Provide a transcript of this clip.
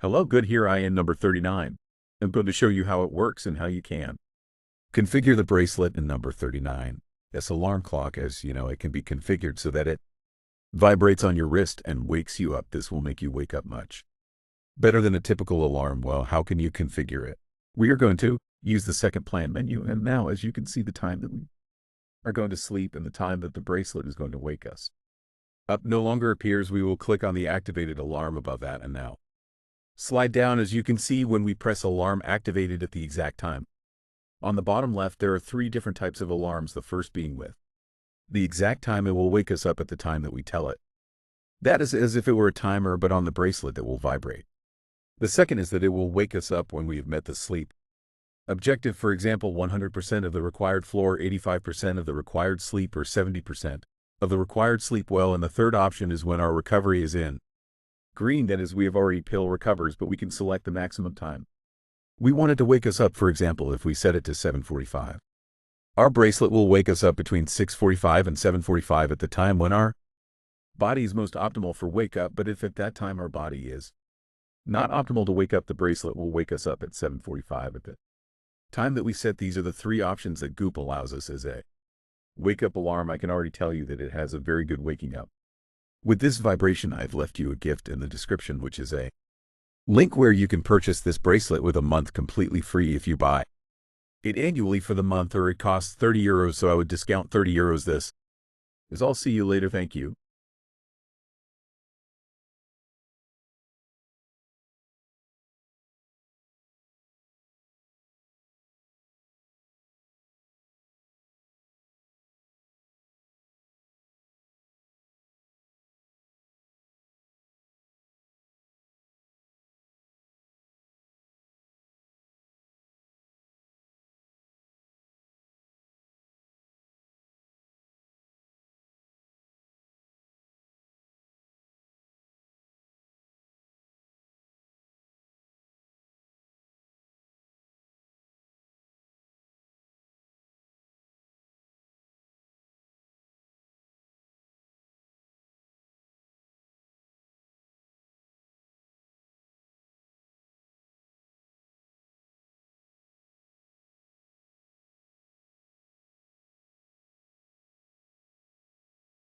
Hello, good, here I am, number 39. I'm going to show you how it works and how you can configure the bracelet in number 39. This alarm clock, as you know, it can be configured so that it vibrates on your wrist and wakes you up. This will make you wake up much better than a typical alarm. Well, how can you configure it? We are going to use the second plan menu, and now as you can see the time that we are going to sleep and the time that the bracelet is going to wake us up no longer appears. We will click on the activated alarm above that, and now slide down. As you can see, when we press alarm activated at the exact time. On the bottom left, there are three different types of alarms, the first being with the exact time. It will wake us up at the time that we tell it. That is as if it were a timer, but on the bracelet that will vibrate. The second is that it will wake us up when we have met the sleep objective. For example, 100% of the required floor, 85% of the required sleep, or 70% of the required sleep. Well, and the third option is when our recovery is in green. That is, we have already pill recovers, but we can select the maximum time we want it to wake us up. For example, if we set it to 7:45, our bracelet will wake us up between 6:45 and 7:45 at the time when our body is most optimal for wake up. But if at that time our body is not optimal to wake up, the bracelet will wake us up at 7:45 at the time that we set. These are the three options that Goop allows us as a wake up alarm. I can already tell you that it has a very good waking up. With this vibration, I've left you a gift in the description, which is a link where you can purchase this bracelet with a month completely free if you buy it annually for the month, or it costs €30, so I would discount €30. This is all. See you later. Thank you.